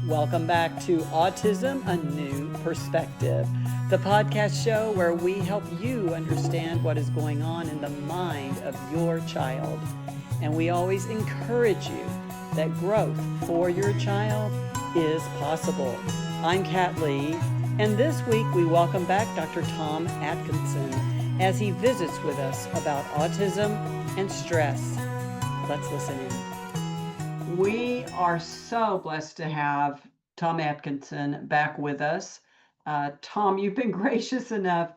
Welcome back to Autism, a New Perspective, the podcast show where we help you understand what is going on in the mind of your child. And we always encourage you that growth for your child is possible. I'm Kat Lee, and this week we welcome back Dr. Tom Atkinson as he visits with us about autism and stress. Let's listen in. We are so blessed to have Tom Atkinson back with us. Tom, you've been gracious enough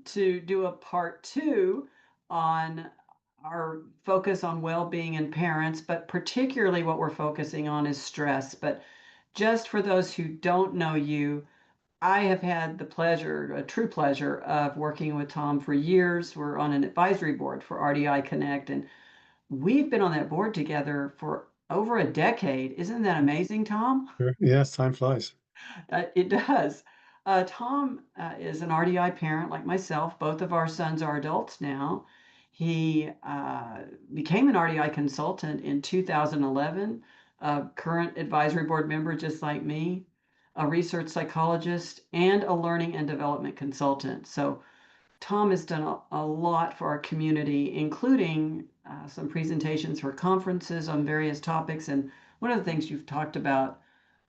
to do a part 2 on our focus on well-being in parents, but particularly what we're focusing on is stress. But just for those who don't know you, I have had the pleasure, a true pleasure, of working with Tom for years. We're on an advisory board for RDI Connect, and we've been on that board together for over a decade. Isn't that amazing, Tom? Sure. Yes, time flies. It does. Tom is an RDI parent like myself. Both of our sons are adults now. He became an RDI consultant in 2011, a current advisory board member just like me, a research psychologist, and a learning and development consultant. So Tom has done a lot for our community, including some presentations for conferences on various topics. And one of the things you've talked about,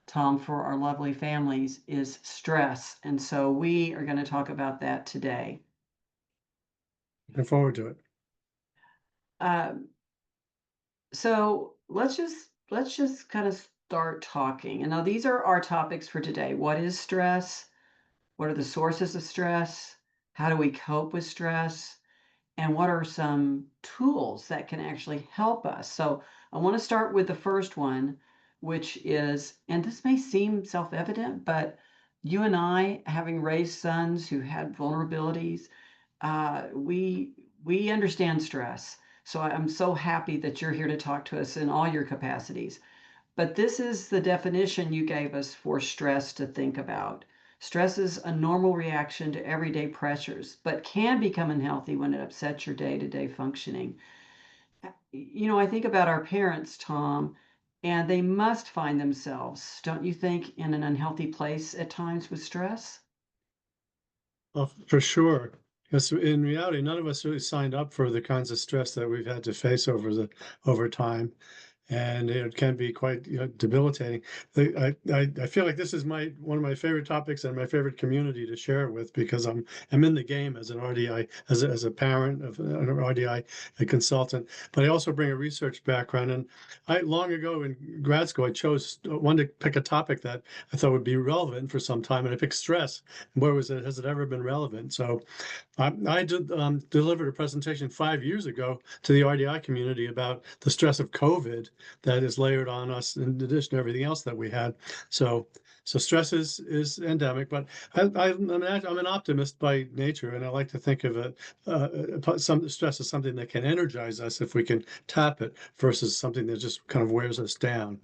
Tom, for our lovely families is stress. And so we are going to talk about that today. Looking forward to it. Um, so let's just kind of start talking. And now these are our topics for today. What is stress? What are the sources of stress? How do we cope with stress? And what are some tools that can actually help us? So I want to start with the first one, which is, and this may seem self-evident, but you and I, having raised sons who had vulnerabilities, we understand stress. So I'm so happy that you're here to talk to us in all your capacities. But this is the definition you gave us for stress to think about. Stress is a normal reaction to everyday pressures, but can become unhealthy when it upsets your day-to-day functioning. You know, I think about our parents, Tom, and they must find themselves, don't you think, in an unhealthy place at times with stress? Well, for sure. Because in reality, none of us really signed up for the kinds of stress that we've had to face over time. And it can be quite, debilitating. I feel like this is one of my favorite topics and my favorite community to share it with, because I'm in the game as an RDI, as a parent of an RDI, a consultant, but I also bring a research background. And I long ago in grad school, I wanted to pick a topic that I thought would be relevant for some time, and I picked stress. Where has it ever been relevant? So I delivered a presentation 5 years ago to the RDI community about the stress of COVID that is layered on us in addition to everything else that we had. So stress is endemic, but I'm an optimist by nature, and I like to think of it, some stress as something that can energize us if we can tap it, versus something that just kind of wears us down.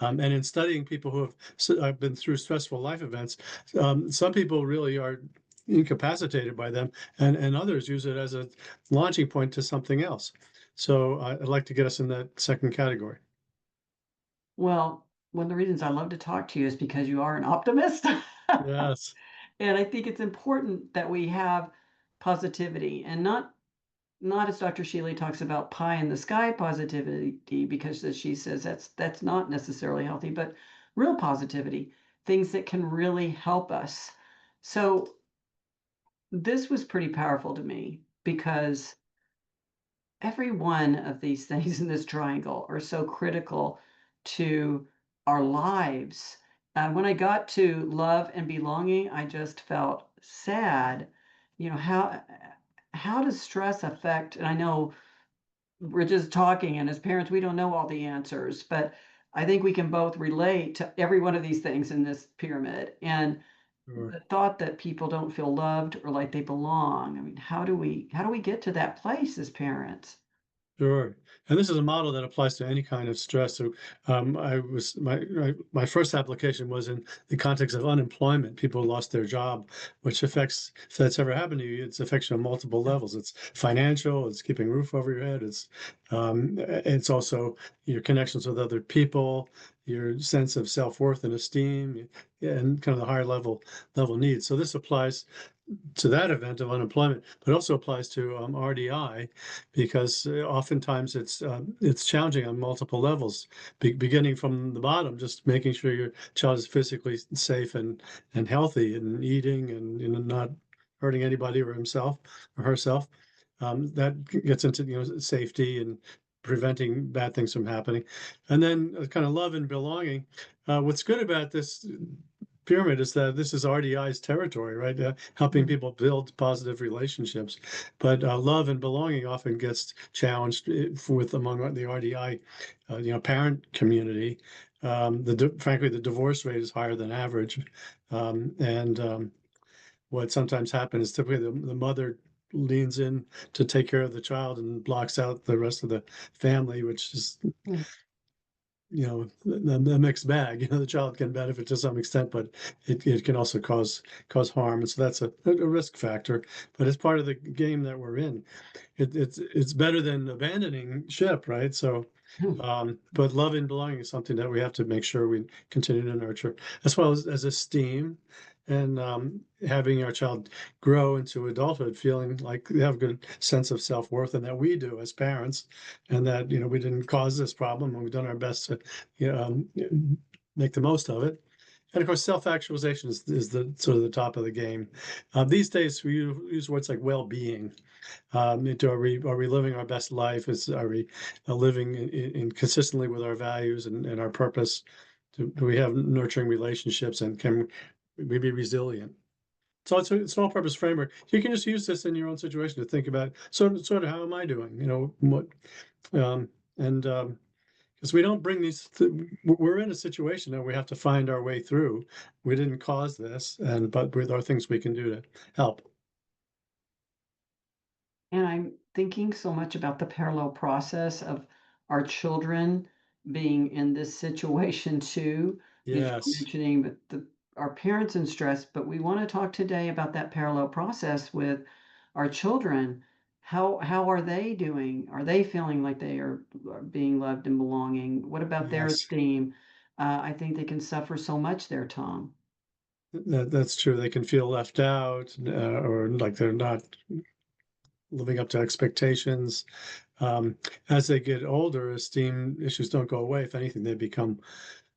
And in studying people who have been through stressful life events, some people really are incapacitated by them, and others use it as a launching point to something else. So I'd like to get us in that second category. Well, one of the reasons I love to talk to you is because you are an optimist. Yes. And I think it's important that we have positivity and not as Dr. Shealy talks about pie in the sky positivity, because as she says that's not necessarily healthy, but real positivity, things that can really help us. So this was pretty powerful to me because every one of these things in this triangle are so critical to our lives. When I got to love and belonging, I just felt sad. You know, how does stress affect, and I know we're just talking, and as parents, we don't know all the answers, but I think we can both relate to every one of these things in this pyramid. And Sure. the thought that people don't feel loved or like they belong. I mean, how do we get to that place as parents? Sure. And this is a model that applies to any kind of stress. So my first application was in the context of unemployment. People lost their job, which affects, if that's ever happened to you, it affects you on multiple levels. It's financial, it's keeping a roof over your head, it's also your connections with other people, your sense of self-worth and esteem, and kind of the higher level needs. So this applies to that event of unemployment, but also applies to RDI, because oftentimes it's challenging on multiple levels, beginning from the bottom, just making sure your child is physically safe and healthy and eating and not hurting anybody or himself or herself. That gets into safety and preventing bad things from happening, and then kind of love and belonging. What's good about this pyramid is that this is RDI's territory, right? Helping Mm. people build positive relationships. But love and belonging often gets challenged with among the RDI, parent community. Frankly, the divorce rate is higher than average, and what sometimes happens is typically the mother leans in to take care of the child and blocks out the rest of the family, which is Mm. the mixed bag. The child can benefit to some extent, but it can also cause harm, and so that's a risk factor. But it's part of the game that we're in. It's better than abandoning ship, right? So, but love and belonging is something that we have to make sure we continue to nurture, as well as esteem, and having our child grow into adulthood feeling like they have a good sense of self-worth, and that we do as parents, and that we didn't cause this problem and we've done our best to make the most of it. And of course, self-actualization is the sort of the top of the game. These days, we use words like well-being. Are we living our best life? Are we living consistently with our values and our purpose? Do we have nurturing relationships, and can we be resilient? So it's a small purpose framework. You can just use this in your own situation to think about sort of how am I doing? What and because we don't bring we're in a situation that we have to find our way through. We didn't cause this, but there are things we can do to help. And I'm thinking so much about the parallel process of our children being in this situation too, because you're Yes. mentioning that our parents in stress, but we want to talk today about that parallel process with our children. How are they doing? Are they feeling like are being loved and belonging? What about their Yes. esteem? I think they can suffer so much there, Tom. That's true. They can feel left out, or like they're not living up to expectations. As they get older, esteem issues don't go away. If anything, they become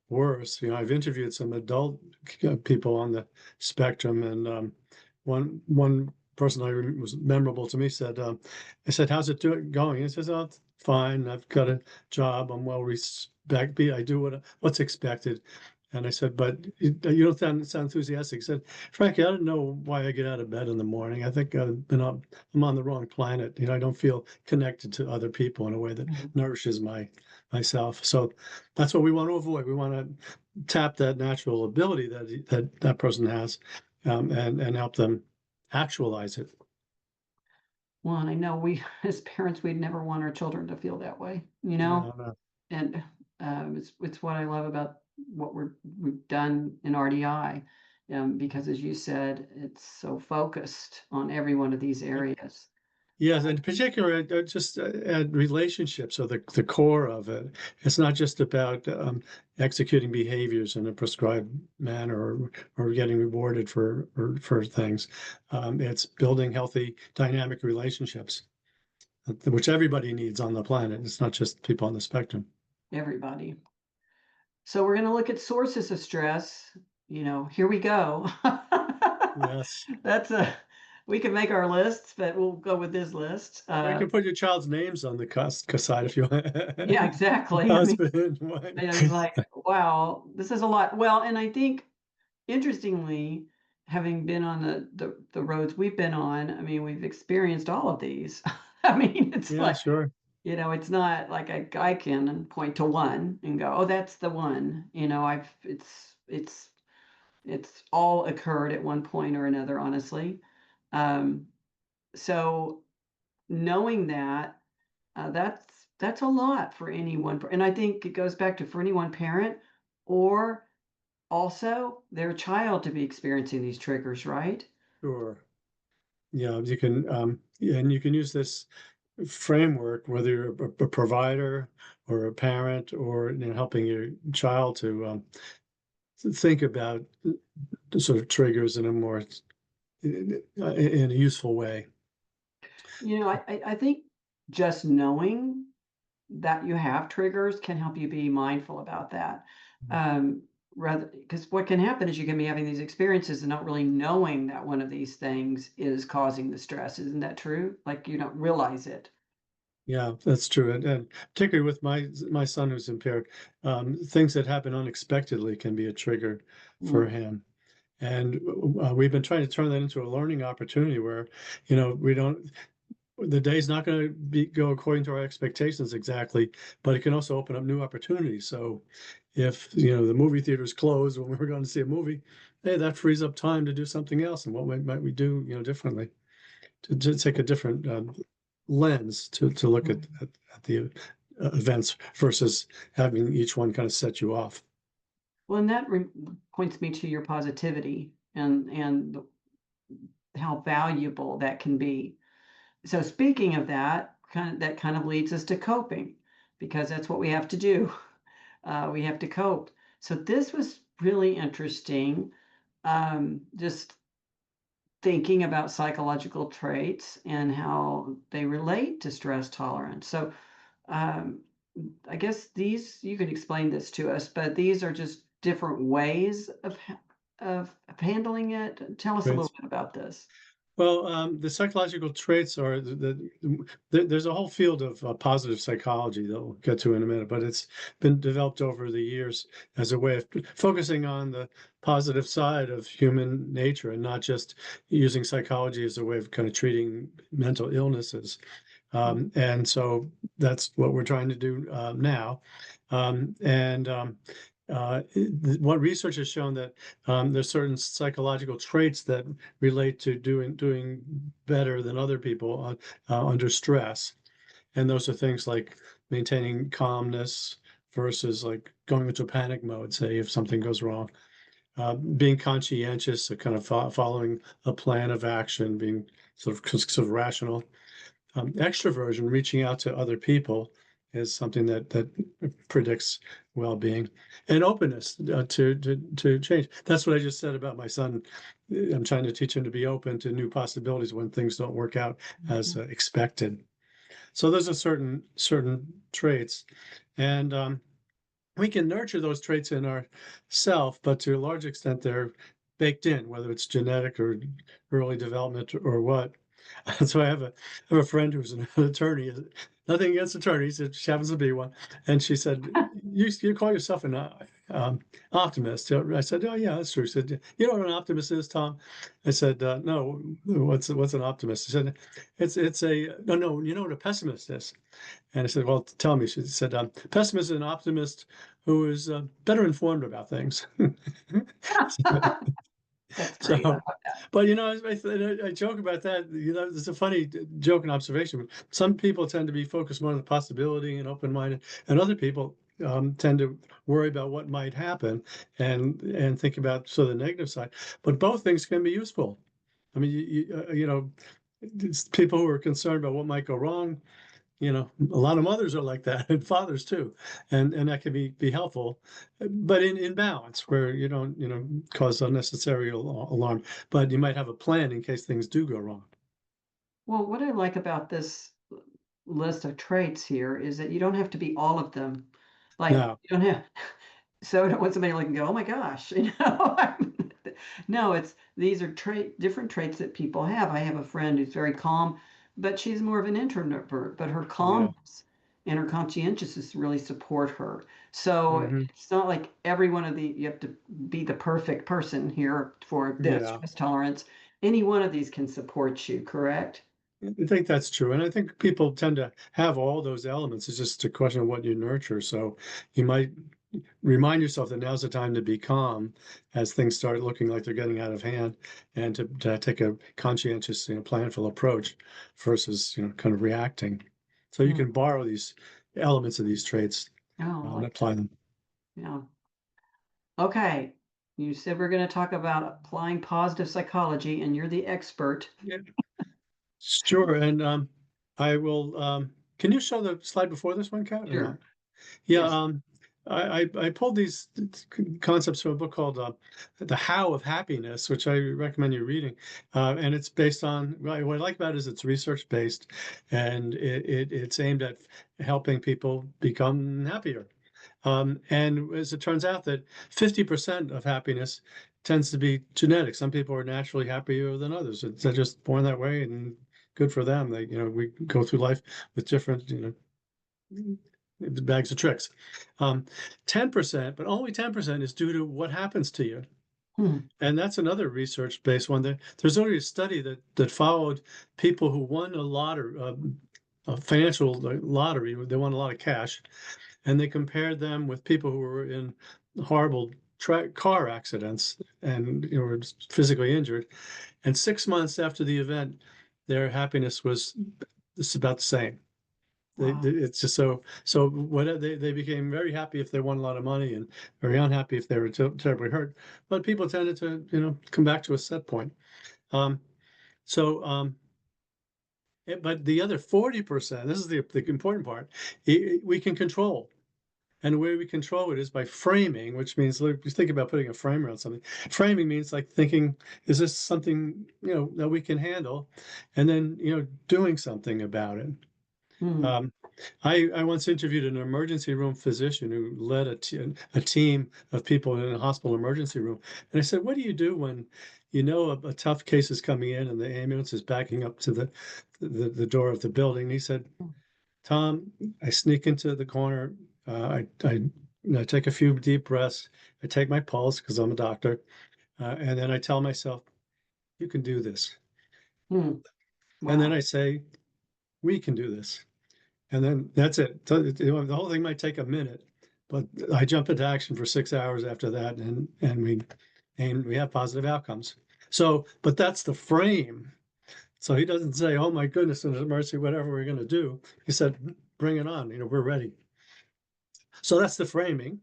worse. I've interviewed some adult people on the spectrum, and one person was memorable to me said, "I said, how's it going?" He says, "Oh, it's fine. I've got a job. I'm well respected. I do what's expected." And I said, "But you don't sound enthusiastic." He said, "Frankie, I don't know why I get out of bed in the morning. I think I'm on the wrong planet. I don't feel connected to other people in a way that Mhm. nourishes myself." So that's what we want to avoid. We want to tap that natural ability that person has, and help them actualize it. Well, and I know we, as parents, we'd never want our children to feel that way, No, no. And, it's what I love about what we've done in RDI, because as you said, it's so focused on every one of these areas. Yes, and in particular, just relationships are the core of it. It's not just about executing behaviors in a prescribed manner, or getting rewarded for things. It's building healthy, dynamic relationships, which everybody needs on the planet. It's not just people on the spectrum. Everybody. So we're gonna look at sources of stress, here we go. Yes. That's a we can make our lists, but we'll go with this list. Or you can put your child's names on the side if you want. Yeah, exactly. I mean, Husband, wife. it's like, wow, this is a lot. Well, and I think interestingly, having been on the roads we've been on, I mean, we've experienced all of these. I mean, it's Yeah, like, sure. it's not like I can point to one and go, "Oh, that's the one." I've it's all occurred at one point or another, honestly. Um, so knowing that, that's a lot for anyone, and I think it goes back to for any one parent or also their child to be experiencing these triggers, right? Sure. Yeah, you can, yeah, and you can use this. framework, whether you're a provider or a parent, or helping your child to think about the sort of triggers in a more in a useful way. I think just knowing that you have triggers can help you be mindful about that. Um, rather, because what can happen is you can be having these experiences and not really knowing that one of these things is causing the stress. Isn't that true? Like you don't realize it. Yeah, that's true, and particularly with my son who's impaired, things that happen unexpectedly can be a trigger for Mm. him. And we've been trying to turn that into a learning opportunity where, we don't, the day's not going to go according to our expectations exactly, but it can also open up new opportunities. So if, the movie theater's closed when we were going to see a movie, hey, that frees up time to do something else. And what might we do, differently, to take a different lens to look Mm. at the events versus having each one kind of set you off. Well, and that points me to your positivity and how valuable that can be. So speaking of that, kind of leads us to coping, because that's what we have to do. We have to cope. So this was really interesting. Just thinking about psychological traits and how they relate to stress tolerance. So um, I guess these you can explain this to us, but these are just different ways of handling it. Tell us a little Right. bit about this. Well, the psychological traits are there's a whole field of positive psychology that we'll get to in a minute, but it's been developed over the years as a way of focusing on the positive side of human nature and not just using psychology as a way of kind of treating mental illnesses. And so that's what we're trying to do now. And what research has shown that there's certain psychological traits that relate to doing better than other people under stress, and those are things like maintaining calmness versus like going into panic mode, say if something goes wrong, being conscientious, so kind of following a plan of action, being sort of rational. Extroversion, reaching out to other people, is something that predicts well-being, and openness to change. That's what I just said about my son. I'm trying to teach him to be open to new possibilities when things don't work out as Mhm. expected. So those are certain traits, and we can nurture those traits in ourself, but to a large extent they're baked in, whether it's genetic or early development or what. So I have a friend who's an attorney. Nothing against attorneys, she happens to be one. And she said, "You call yourself an optimist?" I said, "Oh yeah, that's true." She said, "You know what an optimist is, Tom?" I said, "No. What's an optimist?" She said, "It's a no. You know what a pessimist is?" And I said, "Well, tell me." She said, "Pessimist is an optimist who is better informed about things." That's great. I So, love that. but I joke about that. It's a funny joke and observation. Some people tend to be focused more on the possibility and open-minded, and other people tend to worry about what might happen and think about the negative side. But both things can be useful. I mean, it's people who are concerned about what might go wrong. A lot of mothers are like that, and fathers too, and that can be helpful, but in balance, where you don't cause unnecessary alarm, but you might have a plan in case things do go wrong. Well, what I like about this list of traits here is that you don't have to be all of them. Like Now, you don't have so I don't want somebody looking go, oh my gosh, no, it's these are different traits that people have. I have a friend who's very calm, but she's more of an introvert, but her yeah, calmness and her conscientiousness really support her. So hmm, it's not like every one of you have to be the perfect person here for this yeah. stress tolerance. Any one of these can support you, correct? I think that's true, and I think people tend to have all those elements. It's just a question of what you nurture. So you might remind yourself that now's the time to be calm as things start looking like they're getting out of hand, and to take a conscientious, planful approach versus, kind of reacting. So you Hmm. can borrow these elements of these traits Oh, I and like apply them. yeah. Okay. You said we're going to talk about applying positive psychology, and you're the expert. Yeah, sure. And I will, can you show the slide before this one, Kat, or not? Sure. Yeah, Yes. I pulled these concepts from a book called The How of Happiness, which I recommend you reading. And it's based on, what I like about it is it's research based, and it's aimed at helping people become happier. And as it turns out that 50% of happiness tends to be genetic. Some people are naturally happier than others. They're just born that way, and good for them. We go through life with different, bags of tricks. 10%, but only 10% is due to what happens to you. Hmm. And that's another research-based one. There's already a study that followed people who won a financial lottery. They won a lot of cash, and they compared them with people who were in horrible car accidents and were physically injured. And 6 months after the event, their happiness was just about the same. Wow. It's just so what they became very happy if they won a lot of money, and very unhappy if they were terribly hurt. But people tended to come back to a set point. Um, so but the other 40%, this is the important part, we can control. And the way we control it is by framing, which means, like, you think about putting a frame around something. Framing means like thinking, is this something, that we can handle? And then, doing something about it. Hmm. Um, I once interviewed an emergency room physician who led a team of people in a hospital emergency room. And I said, what do you do when a tough case is coming in and the ambulance is backing up to the door of the building? And he said, Tom, I sneak into the corner. I take a few deep breaths. I take my pulse because I'm a doctor. And then I tell myself, you can do this. Hmm. And then Wow. I say, we can do this. And then that's it. So, the whole thing might take a minute, but I jump into action for 6 hours after that, and we have positive outcomes. So, but that's the frame. So he doesn't say, "Oh my goodness, and mercy, whatever we're going to do." He said, "Bring it on. We're ready." So that's the framing.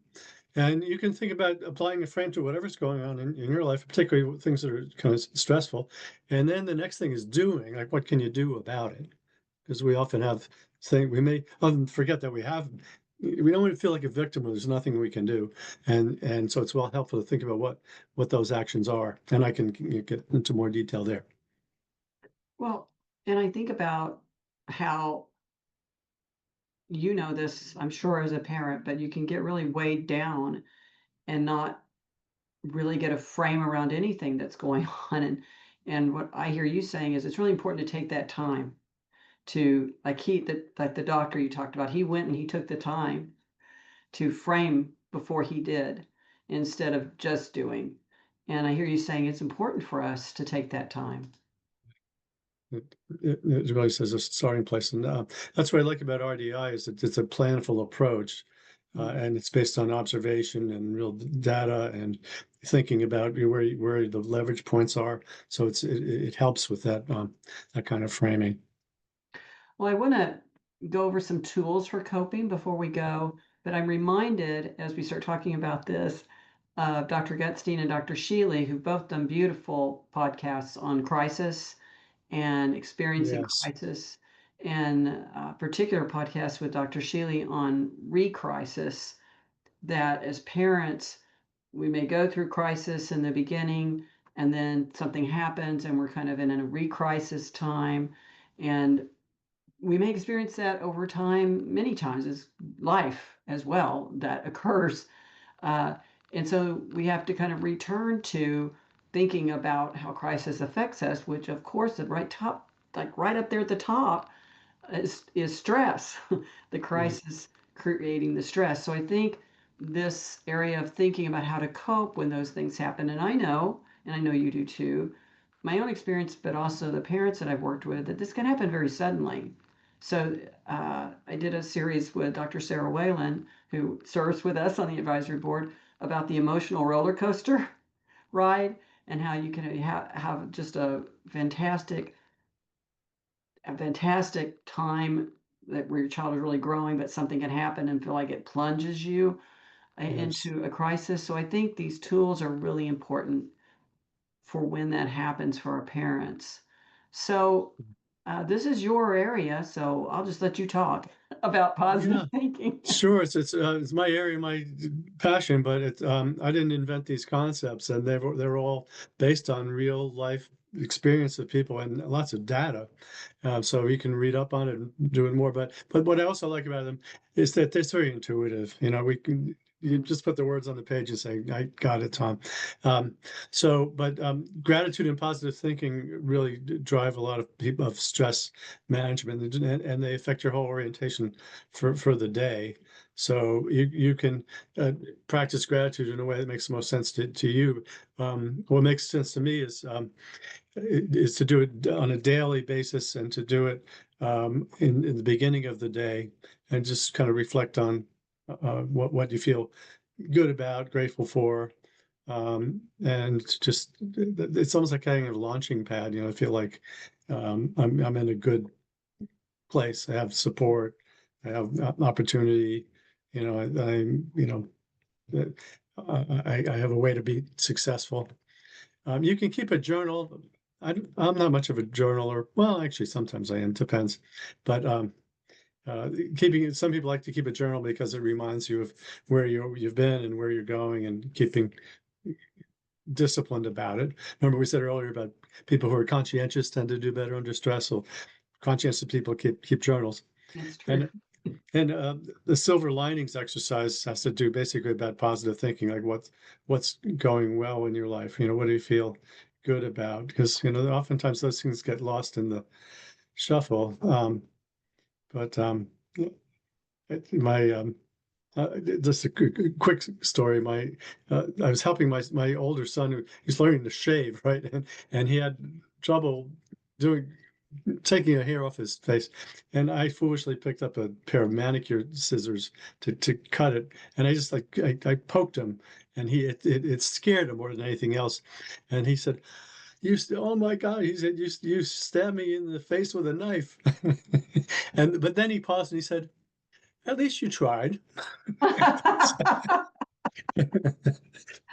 And you can think about applying a frame to whatever's going on in your life, particularly things that are kind of stressful. And then the next thing is doing, like, what can you do about it? Because we often have we may often forget that we don't want to feel like a victim when there's nothing we can do. And so it's well helpful to think about what those actions are. And I can get into more detail there. Well, and I think about how you know this, I'm sure, as a parent, but you can get really weighed down and not really get a frame around anything that's going on. And what I hear you saying is it's really important to take that time to, like the doctor you talked about, he went and he took the time to frame before he did instead of just doing. And I hear you saying it's important for us to take that time. It really says a starting place. And that's what I like about RDI is that it's a planful approach. Mm. And it's based on observation and real data and thinking about where the leverage points are. So it helps with that kind of framing. Well, I want to go over some tools for coping before we go, but I'm reminded as we start talking about this of Dr. Gutstein and Dr. Shealy, who've both done beautiful podcasts on crisis and experiencing Yes. crisis, and a particular podcast with Dr. Shealy on recrisis, that as parents, we may go through crisis in the beginning, and then something happens, and we're kind of in a recrisis time. And we may experience that over time, many times, as life as well that occurs. Uh, and so we have to kind of return to thinking about how crisis affects us, which, of course, at right top, like right up there at the top, is stress, the Right. crisis creating the stress. So I think this area of thinking about how to cope when those things happen, and I know you do too, my own experience, but also the parents that I've worked with, that this can happen very suddenly. So I did a series with Dr. Sarah Whalen, who serves with us on the advisory board, about the emotional roller coaster ride and how you can have just a fantastic time that where your child is really growing, but something can happen and feel like it plunges you Yes. into a crisis. So I think these tools are really important for when that happens for our parents. So this is your area, so I'll just let you talk about positive Yeah, thinking. sure. It's my area, my passion, but I didn't invent these concepts, and they're all based on real life experience of people and lots of data. So you can read up on it and do it more. But what I also like about them is that it's very intuitive. We can you just put the words on the page and say, "I got it, Tom." Um, but gratitude and positive thinking really drive a lot of people of stress management, and they affect your whole orientation for the day. So you can practice gratitude in a way that makes the most sense to you. What makes sense to me is to do it on a daily basis and to do it in the beginning of the day and just kind of reflect on what you feel good about, grateful for. And just it's almost like having a launching pad. I feel like I'm in a good place. I have support. I have opportunity. I have a way to be successful. You can keep a journal. I'm not much of a journaler. Well, actually, sometimes I am. Depends. But keeping it. Some people like to keep a journal because it reminds you of where you've been and where you're going, and keeping disciplined about it. Remember, we said earlier about people who are conscientious tend to do better under stress. So conscientious people keep journals. That's true. And and the silver linings exercise has to do basically about positive thinking, like what's going well in your life. What do you feel good about? Because oftentimes those things get lost in the shuffle. But my just a quick story. I was helping my older son who he's learning to shave, right, and he had trouble doing taking a hair off his face, and I foolishly picked up a pair of manicure scissors to cut it, and I just I poked him, and it scared him more than anything else, and he said, oh my God," he said, you stabbed me in the face with a knife," and but then he paused and he said, "At least you tried." I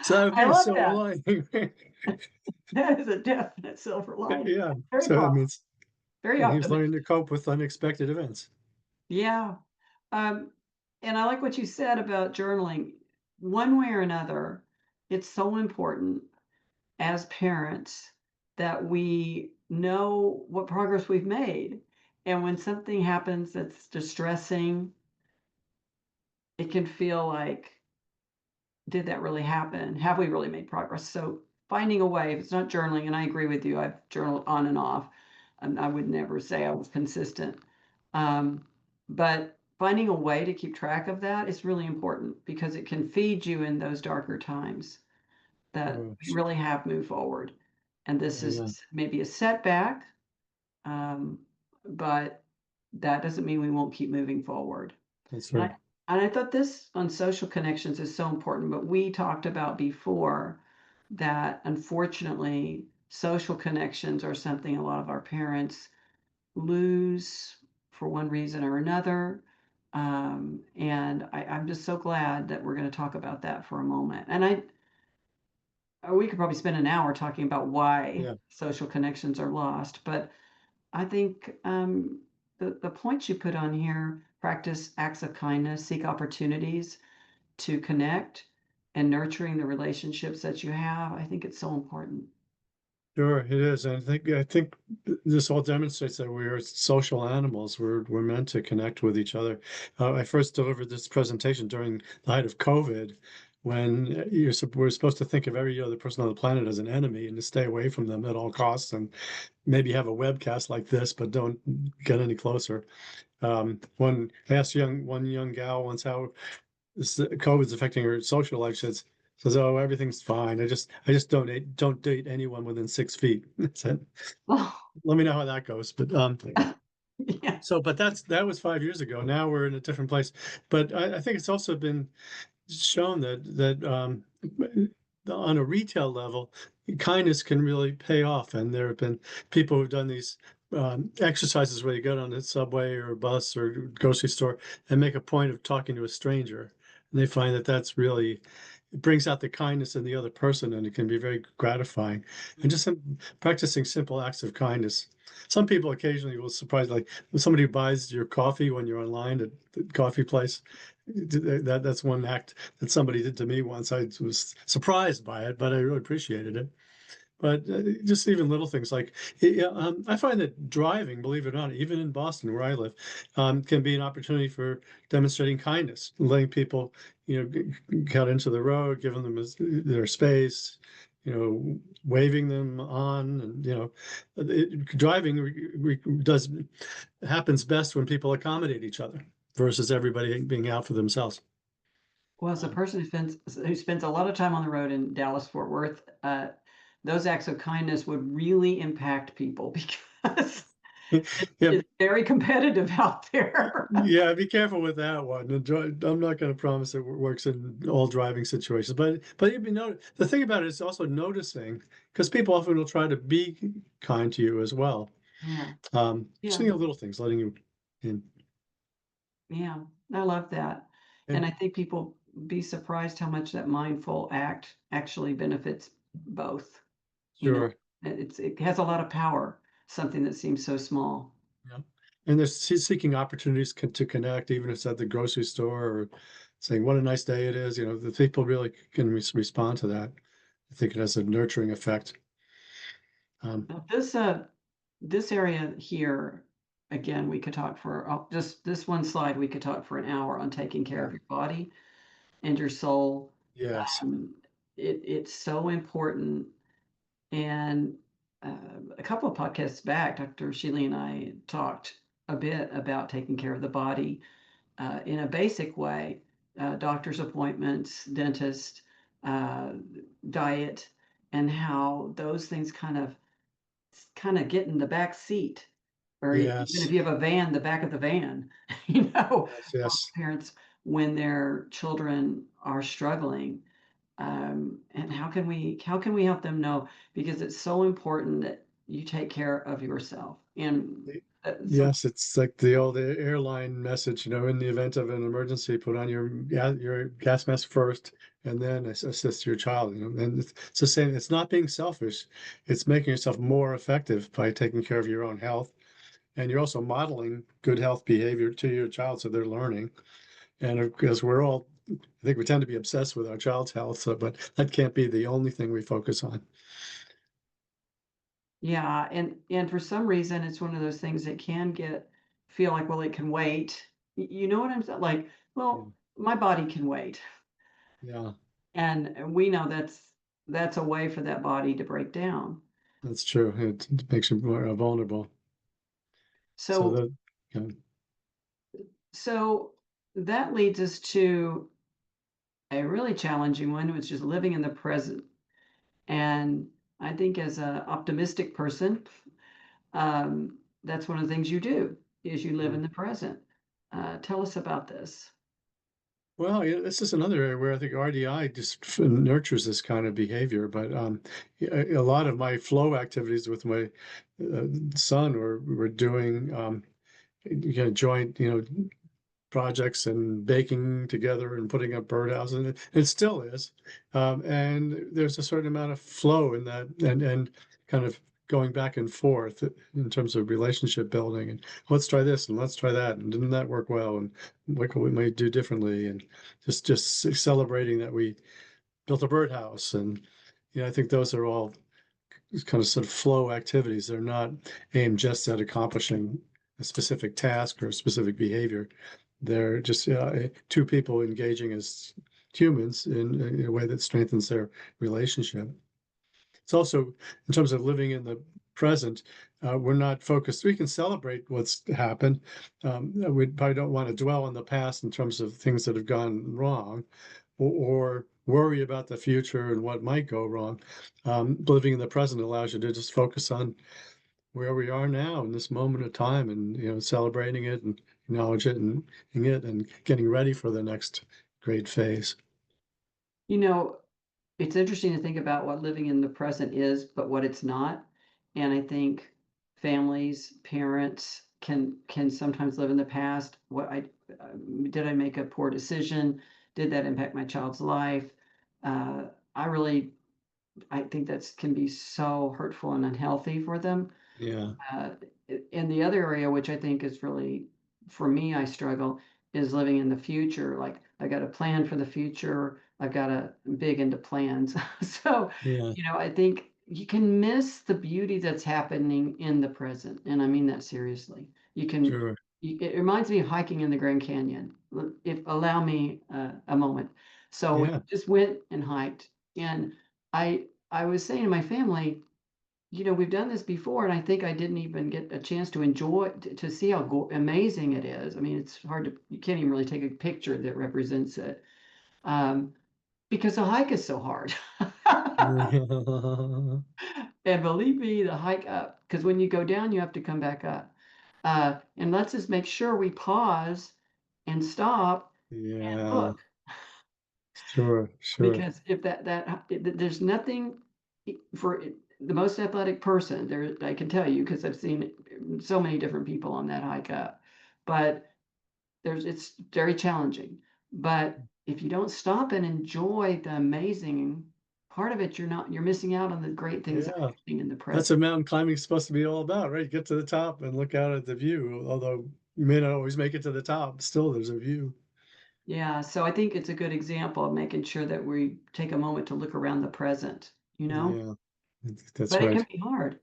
So that would be a love silver that. lining. That is a definite silver lining. Yeah. Very So that positive, means very he was learning to optimistic. cope with unexpected events. Yeah. Um, and I like what you said about journaling. One way or another, it's so important as parents that we know what progress we've made. And when something happens that's distressing, it can feel like, did that really happen? Have we really made progress? So finding a way, if it's not journaling, and I agree with you, I've journaled on and off, and I would never say I was consistent. Um, but finding a way to keep track of that is really important because it can feed you in those darker times that Oh, we really have moved forward. And this is yeah, maybe a setback, um, but that doesn't mean we won't keep moving forward. that's And right. I thought this on social connections is so important, but we talked about before that unfortunately social connections are something a lot of our parents lose for one reason or another. And I'm just so glad that we're going to talk about that for a moment. And we could probably spend an hour talking about why Yeah, social connections are lost, but I think the points you put on here, practice acts of kindness, seek opportunities to connect, and nurturing the relationships that you have, I think it's so important. sure it is. And I think this all demonstrates that we're social animals. We're meant to connect with each other. I first delivered this presentation during the height of COVID, when we're supposed to think of every other person on the planet as an enemy and to stay away from them at all costs, and maybe have a webcast like this, but don't get any closer. One I asked one young gal once how COVID's affecting her social life. Says, "Oh, everything's fine. I just don't date anyone within 6 feet." Said, Oh, let me know how that goes. But yeah. but that was 5 years ago. Now we're in a different place. But I think it's also been shown that on a retail level, kindness can really pay off. And there have been people who've done these exercises where you go on a subway or a bus or grocery store and make a point of talking to a stranger. And they find that that's really it brings out the kindness in the other person, and it can be very gratifying. And just practicing simple acts of kindness. Some people occasionally will surprise, like somebody who buys your coffee when you're online at the coffee place. That's one act that somebody did to me once. I was surprised by it, but I really appreciated it. But just even little things like, yeah, I find that driving, believe it or not, even in Boston where I live, can be an opportunity for demonstrating kindness, letting people, get out into the road, giving them their space, waving them on, and driving does happens best when people accommodate each other versus everybody being out for themselves. Well, as a person who spends a lot of time on the road in Dallas Fort Worth, those acts of kindness would really impact people because Yeah, it's very competitive out there. yeah, be careful with that one. I'm not going to promise it works in all driving situations, but the thing about it is also noticing, because people often will try to be kind to you as well. Yeah, Just yeah, little things, letting you in. yeah. I love that. And And I think people be surprised how much that mindful act actually benefits both. You know, sure, it has a lot of power, something that seems so small. yeah, and they're seeking opportunities to connect, even if it's at the grocery store or saying what a nice day it is. The people really can respond to that. I think it has a nurturing effect. Um, Now this area here, again, we could talk for just this one slide, we could talk for an hour on taking care yeah, of your body and your soul. yes, Um, it's so important. And a couple of podcasts back, Dr. Sheely and I talked a bit about taking care of the body in a basic way, doctor's appointments, dentist, uh, diet, and how those things kind of get in the back seat, or even if yes, you have a van, the back of the van, yes, yes. parents when their children are struggling. And how can we help them know? Because it's so important that you take care of yourself. And some Yes, it's like the old airline message, in the event of an emergency, put on your gas mask first and then assist your child, and it's the same. It's not being selfish. It's making yourself more effective by taking care of your own health. And you're also modeling good health behavior to your child so they're learning. And because I think we tend to be obsessed with our child's health, but that can't be the only thing we focus on. Yeah, and for some reason, it's one of those things that can feel like, well, it can wait. You know what I'm saying? Like, Yeah, well, my body can wait, yeah, and we know that's a way for that body to break down. that's true. It makes you more vulnerable. So So that, yeah. so that leads us to a really challenging one, which is living in the present. And I think as an optimistic person, that's one of the things you do is you live Yeah. in the present. Tell us about this. Well, yeah, this is another area where I think RDI just nurtures this kind of behavior. But a lot of my flow activities with my son were doing joint projects and baking together and putting up birdhouses, and it still is. And there's a certain amount of flow in that, and kind of going back and forth in terms of relationship building. And let's try this and let's try that, and didn't that work well? And what can we might do differently? And just celebrating that we built a birdhouse. And I think those are all kind of sort of flow activities. They're not aimed just at accomplishing a specific task or a specific behavior. They're just two people engaging as humans in a way that strengthens their relationship. It's also, in terms of living in the present, we're not focused. We can celebrate what's happened. We probably don't want to dwell on the past in terms of things that have gone wrong, or worry about the future and what might go wrong. Living in the present allows you to just focus on where we are now in this moment of time, and celebrating it and acknowledge it and getting ready for the next great phase. You know, it's interesting to think about what living in the present is, but what it's not. And I think families, parents can sometimes live in the past. Did I make a poor decision? Did that impact my child's life? Uh, I really, I think that can be so hurtful and unhealthy for them. Yeah. Uh, and the other area, which I think is really, for me, I struggle, is living in the future. Like I got a plan for the future. I've got a I'm big into plans. So, Yeah. I think you can miss the beauty that's happening in the present. And I mean that seriously. You can, Sure. it reminds me of hiking in the Grand Canyon. If allow me a moment. So we Yeah. just went and hiked, and I was saying to my family, we've done this before, and I think I didn't even get a chance to enjoy to see how amazing it is. I mean, it's hard to you can't even really take a picture that represents it, um, because the hike is so hard. And believe me, the hike up, because when you go down, you have to come back up. And let's just make sure we pause and stop and Yeah. look. Sure. Sure. Because if there's nothing for the most athletic person there, I can tell you because I've seen so many different people on that hike up. But it's very challenging. But if you don't stop and enjoy the amazing part of it, you're missing out on the great things that are Yeah. happening in the That's present. what mountain climbing is supposed to be all about, right? Get to the top and look out at the view. Although you may not always make it to the top, still there's a view. Yeah, so I think it's a good example of making sure that we take a moment to look around the present, Yeah. That's but it right. can be hard.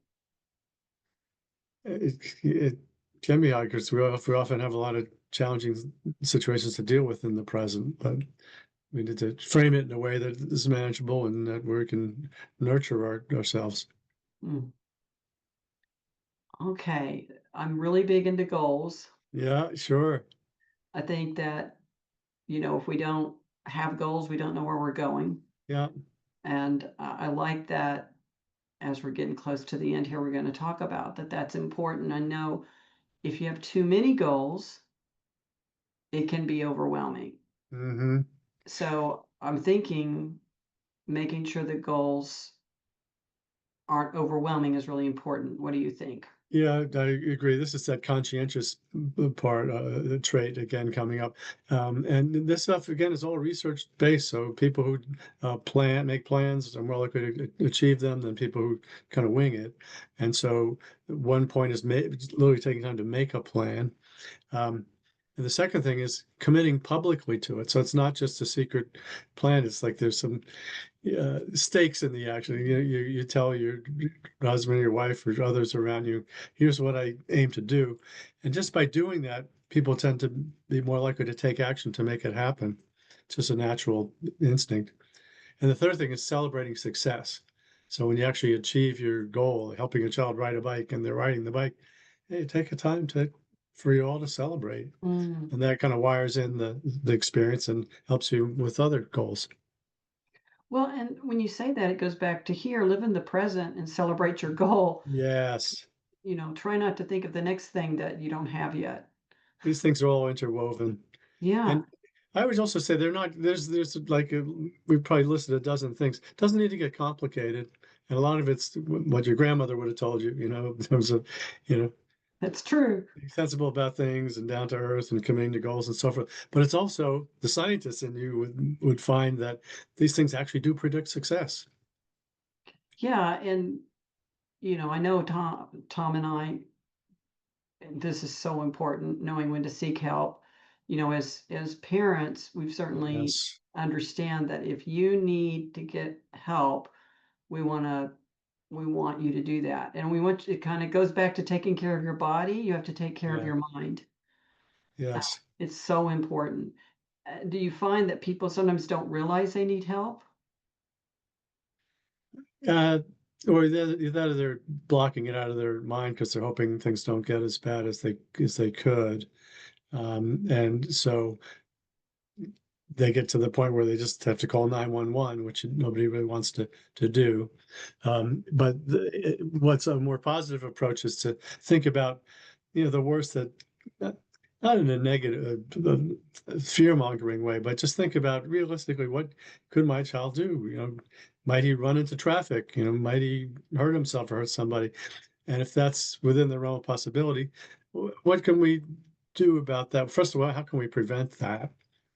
It can be hard because we often have a lot of challenging situations to deal with in the present, but we need to frame it in a way that is manageable and that we can nurture ourselves. Mm. Okay, I'm really big into goals. Yeah, sure. I think that, if we don't have goals, we don't know where we're going. Yeah. And I like that as we're getting close to the end here, we're going to talk about that. That's important. I know if you have too many goals, it can be overwhelming. Hmm. So I'm thinking making sure that goals aren't overwhelming is really important. What do you think? Yeah, I agree. This is that conscientious part, the trait again coming up. And this stuff again is all research based. So people who make plans are more likely to achieve them than people who kind of wing it. And so one point is literally taking time to make a plan. Um, and the second thing is committing publicly to it. So it's not just a secret plan. It's like there's some stakes in the action. You tell your husband, your wife, or others around you, here's what I aim to do. And just by doing that, people tend to be more likely to take action to make it happen. It's just a natural instinct. And the third thing is celebrating success. So when you actually achieve your goal, helping a child ride a bike and they're riding the bike, hey, take a time for you all to celebrate. Mm. And that kind of wires in the experience and helps you with other goals. Well, and when you say that, it goes back to here, live in the present and celebrate your goal. Yes. Try not to think of the next thing that you don't have yet. These things are all interwoven. Yeah, And I would also say they're not, there's like, we've probably listed a dozen things. It doesn't need to get complicated. And a lot of it's what your grandmother would have told you, in terms of, you know, that's true. being sensible about things and down to earth and committing to goals and so forth. But it's also the scientists in you would find that these things actually do predict success. Yeah, and I know Tom and I, this is so important, knowing when to seek help. As parents, we've certainly Yes. understand that if you need to get help, we want you to do that. And it kind of goes back to taking care of your body. You have to take care of Yeah. your mind. Yes. It's so important. Do you find that people sometimes don't realize they need help? Uh, or that or they're blocking it out of their mind because they're hoping things don't get as bad as they could. And so they get to the point where they just have to call 911, which nobody really wants to do. But what's a more positive approach is to think about, the worst that, not, not in a negative, fear-mongering way, but just think about realistically, what could my child do? Might he run into traffic? Might he hurt himself or hurt somebody? And if that's within the realm of possibility, what can we do about that? First of all, how can we prevent that?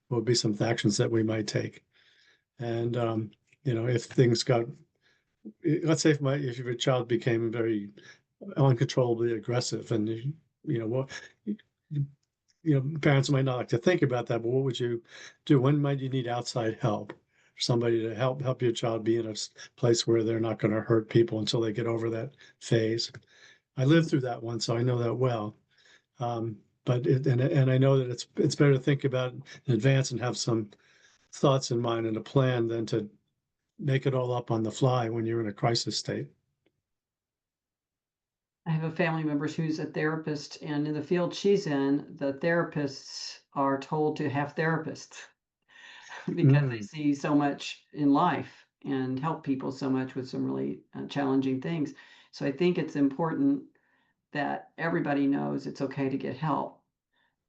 What would be some actions that we might take? And if things got, let's say if your child became very uncontrollably aggressive, and parents might not like to think about that, but what would you do? When might you need outside help? Somebody to help your child be in a place where they're not going to hurt people until they get over that phase. I lived through that one, so I know that well. Um, and I know that it's better to think about in advance and have some thoughts in mind and a plan than to make it all up on the fly when you're in a crisis state. I have a family member who's a therapist, and in the field she's in, the therapists are told to have therapists because they see so much in life and help people so much with some really challenging things. So I think it's important that everybody knows it's okay to get help.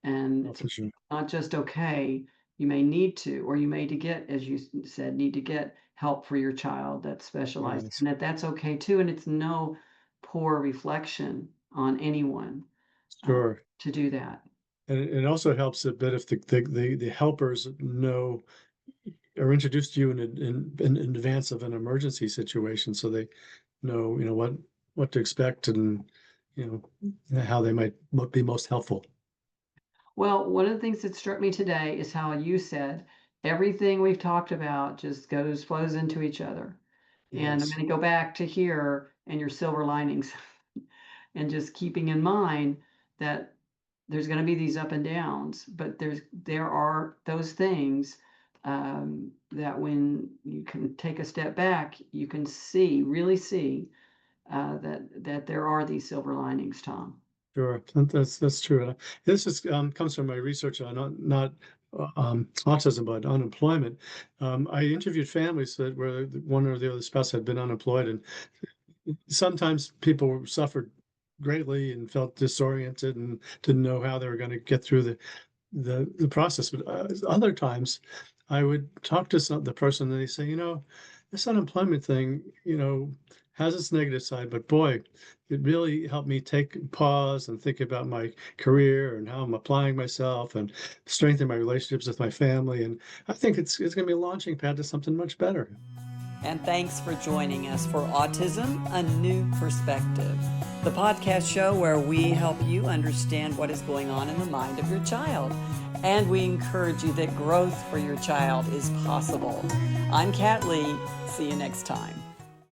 And Oh, it's for sure. not just okay, you may need to, or you may to get, as you said, need to get help for your child that's specialized, Yes, and that's okay too. And it's no poor reflection on anyone uh, sure. to do that. And it also helps a bit if the helpers know or introduced to you in advance of an emergency situation, so they know what to expect, and how they might be most helpful. Well, one of the things that struck me today is how you said everything we've talked about just flows into each other. And I'm Yes, going to go back to here and your silver linings and just keeping in mind that there's going to be these up and downs, but there are those things that when you can take a step back, you can really see that there are these silver linings, Tom. sure. That's true. This comes from my research on not autism, but unemployment. I interviewed families where one or the other spouse had been unemployed, and sometimes people suffered greatly and felt disoriented and didn't know how they were going to get through the process. But other times, I would talk to the person, and they say, this unemployment thing, has its negative side, but boy, it really helped me take pause and think about my career and how I'm applying myself and strengthen my relationships with my family. And I think it's going to be a launching pad to something much better. And thanks for joining us for Autism, a New Perspective, the podcast show where we help you understand what is going on in the mind of your child. And we encourage you that growth for your child is possible. I'm Kat Lee. See you next time.